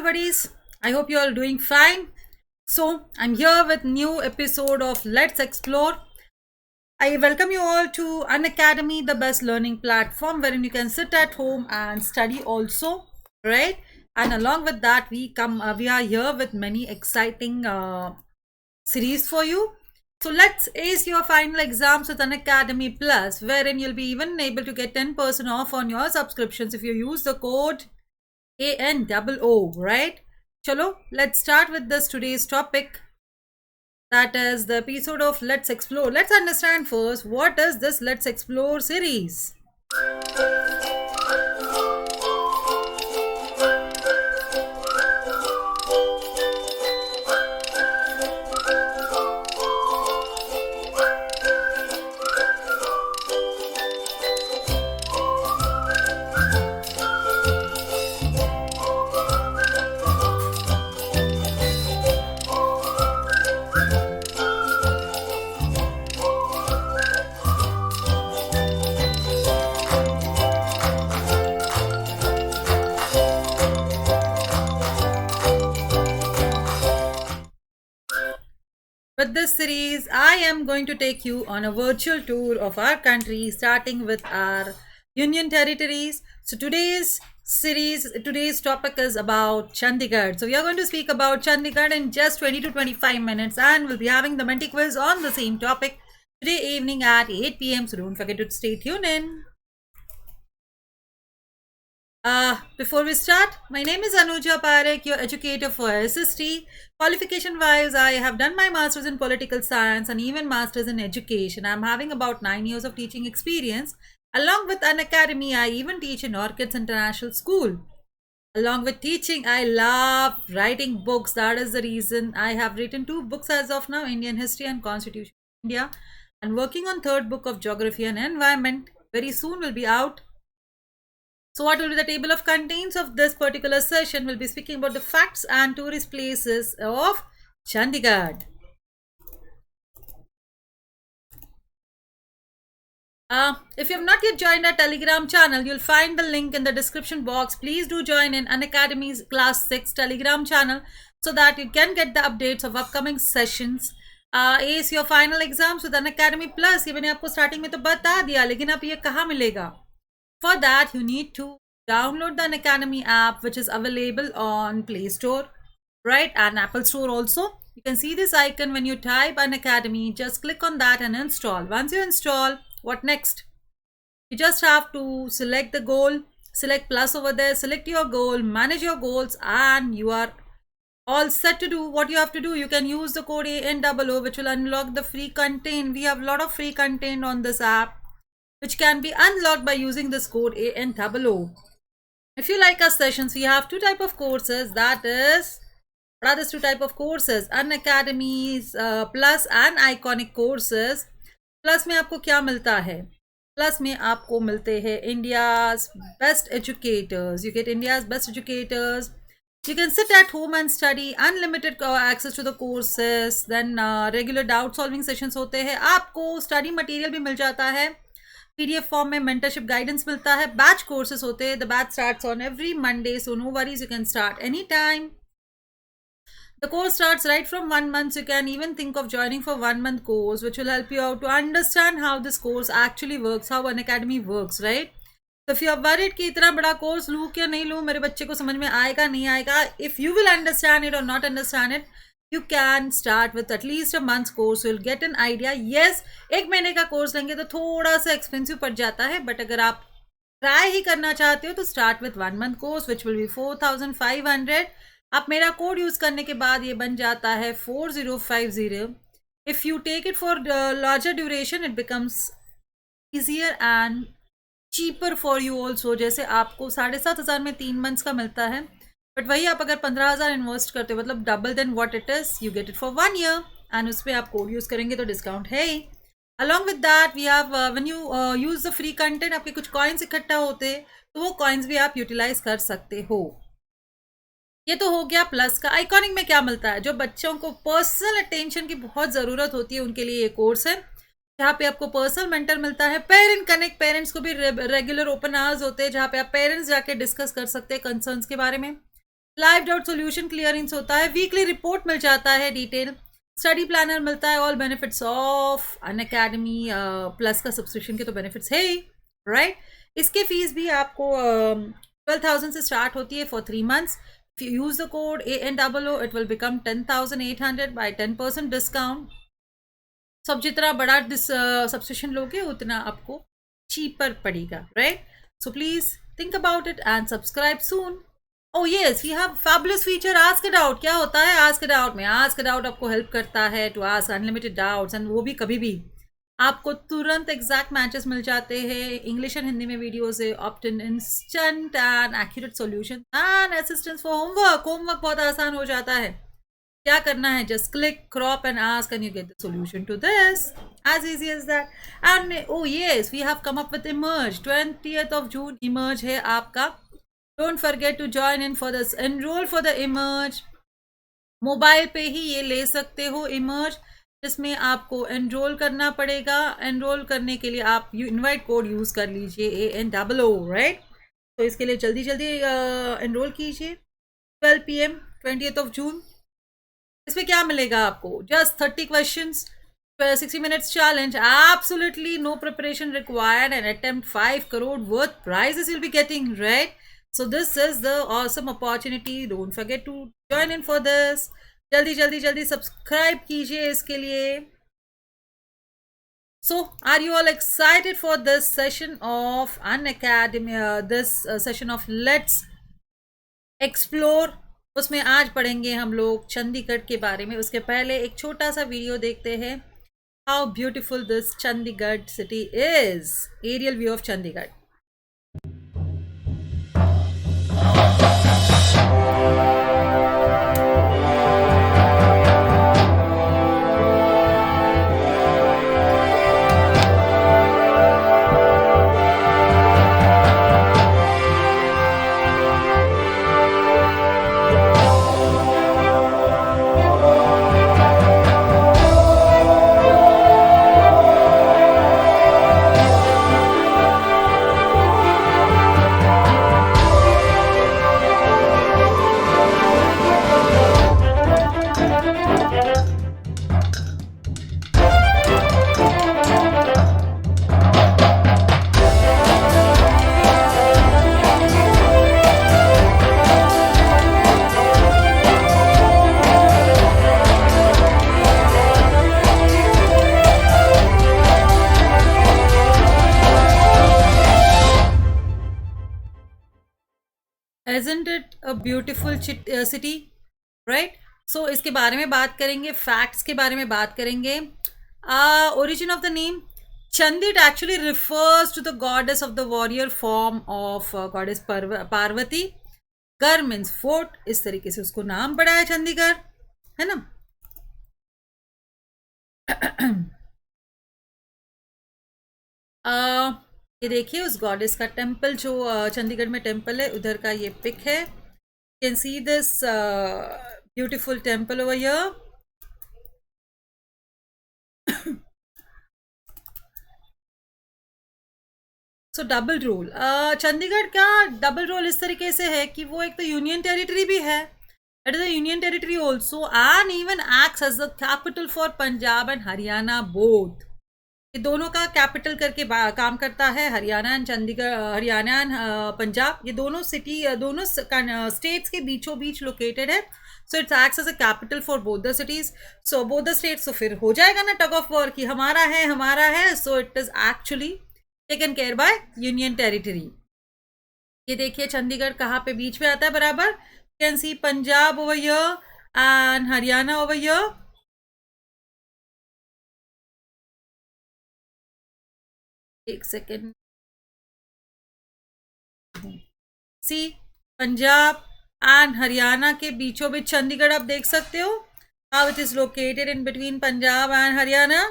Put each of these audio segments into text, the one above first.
buddies. I hope you all doing fine. So, I'm here with new episode of Let's Explore. I welcome you all to Unacademy, the best learning platform wherein you can sit at home and study also, right? And along with that, we are here with many exciting series for you. So let's ace your final exams with Unacademy Plus, wherein you'll be even able to get 10% off on your subscriptions if you use the code ANOO, right? Chalo, let's start with this today's topic. That is the episode of Let's Explore. Let's understand first what is this Let's Explore series. With this series, I am going to take you on a virtual tour of our country, starting with our union territories. So today's topic is about Chandigarh. So we are going to speak about Chandigarh in just 20 to 25 minutes, and we'll be having the Menti quiz on the same topic today evening at 8 p.m. So don't forget to stay tuned in. Before we start, my name is Anuja Parekh, your educator for SST. Qualification wise, I have done my master's in political science and even master's in education. I'm having about 9 years of teaching experience. Along with Unacademy, I even teach in Orchids International School. Along with teaching, I love writing books. That is the reason I have written 2 books as of now, Indian History and Constitution of India, and working on 3rd book of Geography and Environment. Very soon will be out. So what will be the table of contents of this particular session? We'll be speaking about the facts and tourist places of Chandigarh. If you have not yet joined our Telegram channel, you'll find the link in the description box. Please do join in Unacademy's Class 6 Telegram channel so that you can get the updates of upcoming sessions. Ace your final exams with Unacademy Plus. ये मैंने आपको starting में तो बता दिया, लेकिन अब ये कहाँ मिलेगा? For that, you need to download the Unacademy app, which is available on Play Store, right, and Apple Store also. You can see this icon when you type Unacademy. Just click on that and install. Once you install, what next? You just have to select the goal, select plus over there, select your goal, manage your goals, and you are all set to do what you have to do. You can use the code ANOO, which will unlock the free content. We have a lot of free content on this app, which can be unlocked by using this code ANOO. If you like our sessions, we have 2 type of courses. That is, what are these 2 type of courses? Unacademy's Plus and Iconic courses. Plus में आपको क्या मिलता है? Plus में आपको मिलते हैं India's best educators. You get India's best educators. You can sit at home and study, unlimited access to the courses. Then regular doubt solving sessions होते हैं. आपको study material भी मिल जाता है. PDF फॉर्म में मेंटरशिप गाइडेंस मिलता है. Batch courses होते हैं. The batch starts on every Monday, so no worries, you can start any time. The course starts right from 1 month, so you can even think of joining for 1 month course, which will help you out to understand how this course actually works, how Unacademy works, right? So if you are worried कि इतना बड़ा course लूँ क्या नहीं लूँ, मेरे बच्चे को समझ में आएगा नहीं आएगा, if you will understand it or not understand it, you can start with at least a month's course. You'll get an idea. Yes, 1 महीने का कोर्स लेंगे तो थोड़ा सा एक्सपेंसिव पड़ जाता है, बट अगर आप ट्राई ही करना चाहते हो तो start with 1 month course, which will be 4500. आप मेरा कोड यूज करने के बाद ये बन जाता है 4050. If you take it for larger duration, it becomes easier and cheaper for you also. जैसे आपको 7500 में 3 months का मिलता है, बट वही आप अगर 15,000 इन्वेस्ट करते हो, मतलब double then what it is, you get it for 1 year, and उस पर आप कोड यूज करेंगे तो डिस्काउंट है ही. Along with that we have when you use the free content, आपके कुछ कॉइन्स इकट्ठा होते हैं, तो वो कॉइन्स भी आप यूटिलाइज कर सकते हो. ये तो हो गया प्लस का. आइकॉनिक में क्या मिलता है? जो बच्चों को पर्सनल अटेंशन की बहुत ज़रूरत होती है उनके लिए ये कोर्स है, जहाँ पे आपको पर्सनल मेंटर मिलता है. पेरेंट कनेक्ट, पेरेंट्स को भी रेगुलर ओपन आवर्स होते हैं जहाँ पे आप पेरेंट्स जाके डिस्कस कर सकते हैं कंसर्न्स के बारे में. लाइव डाउट सोल्यूशन क्लियरेंस होता है, वीकली रिपोर्ट मिल जाता है, डिटेल स्टडी प्लानर मिलता है, all benefits of an academy plus का सब्सक्रिप्शन के तो बेनिफिट्स है ही, राइट। इसके फीस भी आपको 12,000 से स्टार्ट होती है for 3 months. If you use the code ANOO, it will become 10,800 by 10% discount. So अब जितना बड़ा सब्सक्रिप्शन लोगे उतना आपको चीपर पड़ेगा, right. So please think about it and subscribe soon. Oh yes, we have fabulous feature Ask It Out. क्या होता है Ask It Out में? Ask It Out आपको हेल्प करता है to ask unlimited doubts, and वो भी कभी भी आपको तुरंत एग्जैक्ट मैचेस मिल जाते हैं। इंग्लिश एंड हिंदी में वीडियोस है, opt in instant and accurate solution and assistance for homework. Homework बहुत आसान हो जाता है। क्या करना है? Just click crop and ask and you get the solution to this, as easy as that. And oh yes, we have come up with emerge 20th of June emerge है आपका। Don't forget to join in for this, enroll for the emerge। Mobile पे ही ये ले सकते हो emerge, जिसमें आपको enrol करना पड़ेगा। एनरोल करने के लिए आप इनवाइट कोड यूज कर लीजिए ANOO, राइट। तो इसके लिए जल्दी जल्दी एनरोल कीजिए। 12 PM 20th of June। इसमें क्या मिलेगा आपको? Just 30 questions, 60 minutes challenge, absolutely no preparation required, and attempt 5 crore worth prizes you'll be getting, right? So this is the awesome opportunity. Don't forget to join in for this. जल्दी जल्दी जल्दी subscribe कीजिए इसके लिए। So are you all excited for this session of Unacademy, this session of Let's Explore? उसमें आज पढ़ेंगे हम लोग चंडीगढ़ के बारे में। उसके पहले एक छोटा सा वीडियो देखते हैं। How beautiful this Chandigarh city is. Aerial view of Chandigarh. Isn't it a beautiful city, right? So इसके बारे में बात करेंगे, facts के बारे में बात करेंगे। Origin of the name Chandit actually refers to the goddess of the warrior form of goddess Parvati. Gar means fort, इस तरीके से उसको नाम पड़ा है चंडीगढ़, है ना। ये देखिए उस गॉडेस का टेम्पल, जो चंडीगढ़ में टेम्पल है उधर का ये पिक है। You can see this beautiful temple over here. So double role, Chandigarh का डबल रोल इस तरीके से है कि वो एक तो यूनियन टेरिटरी भी है, it is a union territory also, and even acts as the capital for Punjab and Haryana both. ये दोनों का कैपिटल करके काम करता है। हरियाणा एंड चंडीगढ़, हरियाणा एंड पंजाब, ये दोनों सिटी, दोनों स्टेट्स के बीचों बीच लोकेटेड है। So it's acts as a capital for both the cities, so both the states. तो फिर हो जाएगा ना टग ऑफ वॉर कि हमारा है हमारा है। So it is actually taken care by union territory. ये देखिए चंडीगढ़ कहाँ पे बीच में आता है बराबर। Can see Punjab over here and Haryana over here. एक second, see Punjab and Haryana के बीचों बीच चंडीगढ़ आप देख सकते हो। How it is located in between Punjab and Haryana.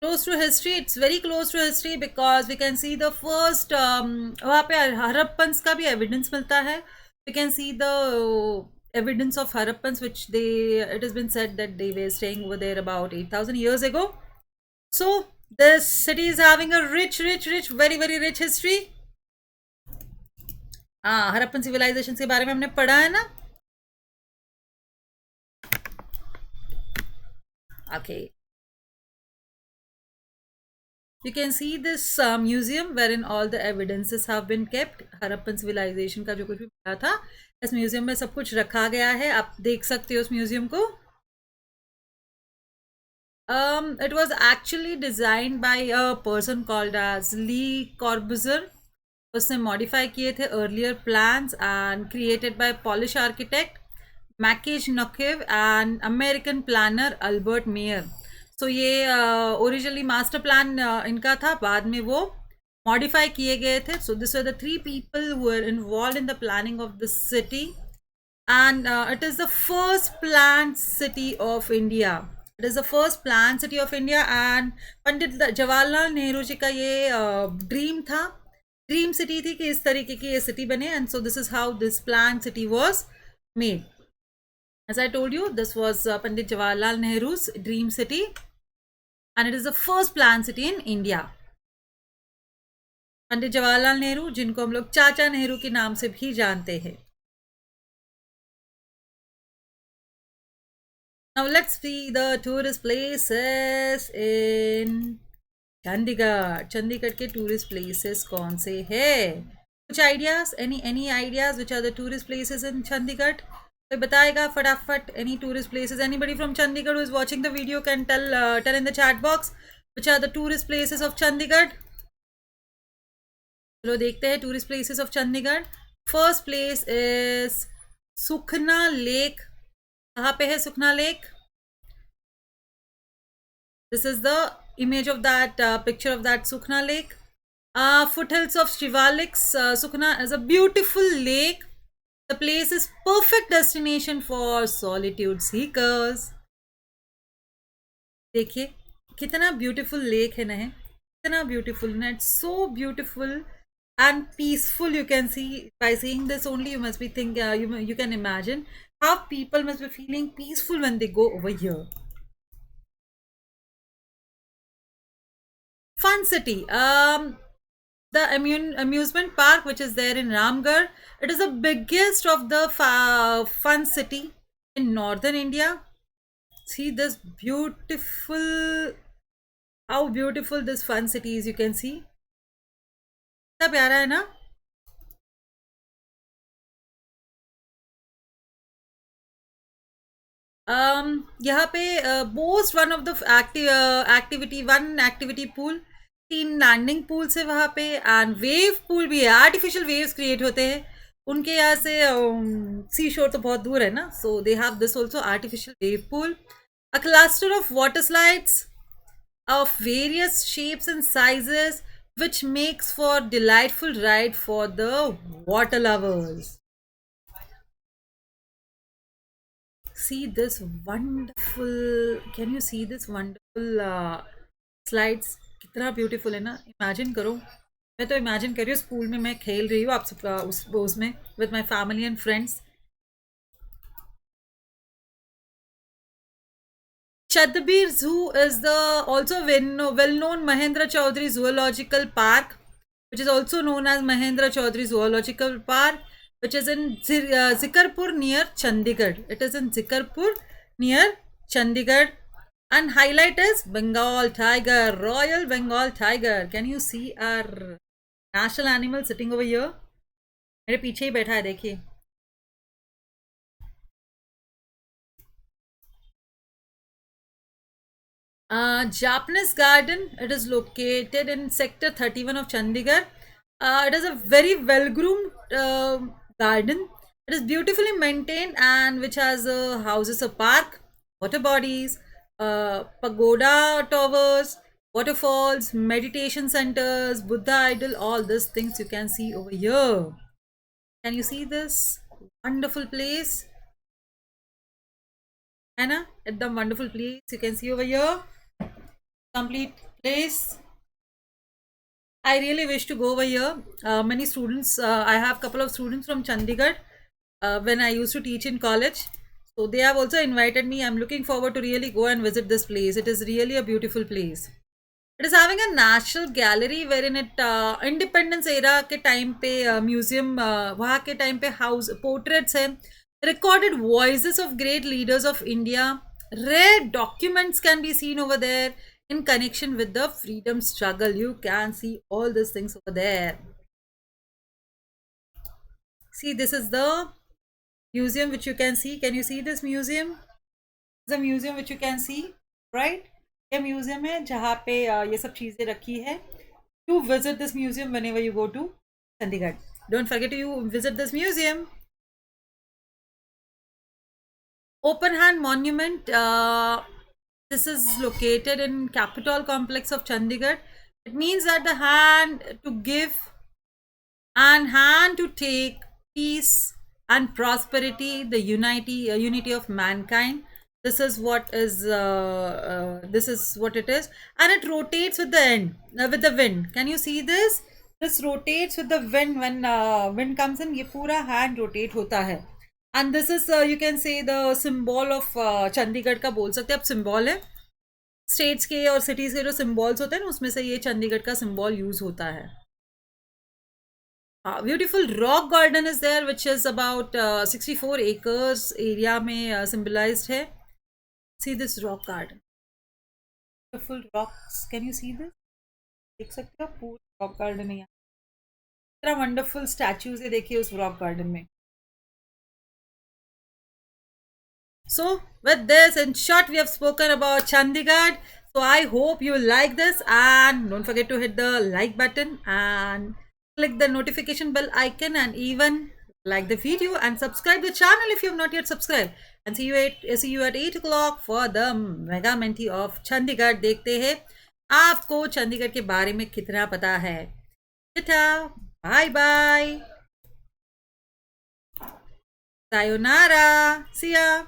Close to history, it's very close to history because we can see the first वहाँ पे हरप्पन्स का भी एविडेंस मिलता है। we can see the evidence of Harappans, which it has been said that they were staying over there about 8,000 years ago. So this city is having a rich, very, very rich history. हाँ, Harappan civilisation के बारे में हमने पढ़ा है ना. Okay. You can see this museum wherein all the evidences have been kept. Harappan civilization का जो कुछ भी पढ़ा था, इस म्यूजियम में सब कुछ रखा गया है. आप देख सकते हो उस म्यूजियम को. It was actually designed by a person called as Lee Corbusier. उसने modify किए थे earlier plans and created by Polish architect Maciej Nokiv and American planner Albert Mayer. So ये ओरिजिनली मास्टर प्लान इनका था, बाद में वो मॉडिफाई किए गए थे. So this were the 3 people who were involved in the planning of the city, and it is the first planned city of India. It is the first planned city of India, and Pandit Jawaharlal Nehru ji का ये dream था, dream city थी कि इस तरीके की ये city बने. And so this is how this plan city was made. As I told you, this was Pandit Jawaharlal Nehru's dream city, and it is the first planned city in India. Pandit Jawaharlal Nehru, जिनको हम लोग चाचा नेहरू के नाम से भी जानते हैं. Now let's see the tourist places in Chandigarh. Chandigarh के टूरिस्ट प्लेसेस कौन से हैं? कुछ ideas? Any ideas which are the tourist places in Chandigarh? कोई बताएगा फटाफट? Any tourist places? Anybody from Chandigarh who is watching the video can tell in the chat box which are the tourist places of Chandigarh. चलो देखते हैं tourist places of Chandigarh. First place is Sukhna lake. कहाँ पे है Sukhna lake? This is the image of that picture of that Sukhna lake. Foothills of Shivaliks. Sukhna is a beautiful lake. The place is perfect destination for solitude seekers. देखिए कितना beautiful lake है ना, कितना beautiful ना. It's so beautiful and peaceful. You can see by seeing this only you must be thinking, you can imagine how people must be feeling peaceful when they go over here. Fun city. The amusement park which is there in Ramgarh. It is the biggest of the fun city in northern India. See this beautiful, how beautiful this fun city is. You can see. कितना प्यारा है ना. यहाँ पे boast one of the activity pool, 3 landing pools है वहाँ पे, and wave pool भी है. आर्टिफिशियल वेव्स क्रिएट होते हैं उनके यहाँ से. सी शोर तो बहुत दूर है ना, so they have this also artificial wave pool. A cluster of water slides of various shapes and sizes which makes for delightful ride for the water lovers. See this wonderful, can you see this wonderful slides? कितना beautiful है ना. Imagine करो, मैं तो imagine कर रही हूँ school में मैं खेल रही हूँ आप सबका उसमें with my family and friends. Chadbir Zoo is the also well-known Mahendra Chaudhary Zoological Park, which is also known as Mahendra Chaudhary Zoological Park, which is in Zikarpur near Chandigarh. It is in Zikarpur near Chandigarh. And highlight is Bengal tiger, Royal Bengal tiger. Can you see our national animal sitting over here? मेरे पीछे ही बैठा है देखिए. Japanese Garden. It is located in Sector 31 of Chandigarh. It is a very well-groomed garden. It is beautifully maintained and which has houses a park, water bodies, pagoda towers, waterfalls, meditation centers, Buddha idol, all these things you can see over here. Can you see this wonderful place? Anna, at the wonderful place you can see over here. Complete place. I really wish to go over here. Many students, I have couple of students from Chandigarh when I used to teach in college. So they have also invited me. I'm looking forward to really go and visit this place. It is really a beautiful place. It is having a national gallery wherein it independence era के time पे museum वहाँ के time पे house portraits है, recorded voices of great leaders of India, rare documents can be seen over there in connection with the freedom struggle. You can see all these things over there. See, this is the museum which you can see. Can you see this museum? The museum which you can see, right? ये museum है जहाँ पे ये सब चीज़ें रखी है. To visit this museum whenever you go to Chandigarh. Don't forget to visit this museum. Open Hand Monument. This is located in Capitol Complex of Chandigarh. It means that the hand to give and hand to take, peace and prosperity, the unity of mankind. This is what it is, and it rotates with the with the wind. Can you see this? This rotates with the wind. When wind comes in, ये पूरा hand rotate होता है. And this is you can say the symbol of Chandigarh का बोल सकते हैं. अब symbol है स्टेट्स के और सिटीज के जो सिम्बॉल्स होते हैं ना, उसमें से ये चंडीगढ़ का सिम्बॉल यूज होता है. Beautiful rock garden is there, which is about 64 acres area में symbolized है. See this rock garden. Beautiful rocks. Can you see this? देख सकते हो पूरा rock garden है यहाँ. इतना wonderful statues है देखिए उस rock garden में. So with this, in short, we have spoken about Chandigarh. So I hope you like this, and don't forget to hit the like button and click the notification bell icon, and even like the video and subscribe the channel if you have not yet subscribed. And see you at 8 o'clock for the Mega Menti of Chandigarh. देखते हैं आपको चंडीगढ़ के बारे में कितना पता है. Tata, bye bye, sayonara, see ya.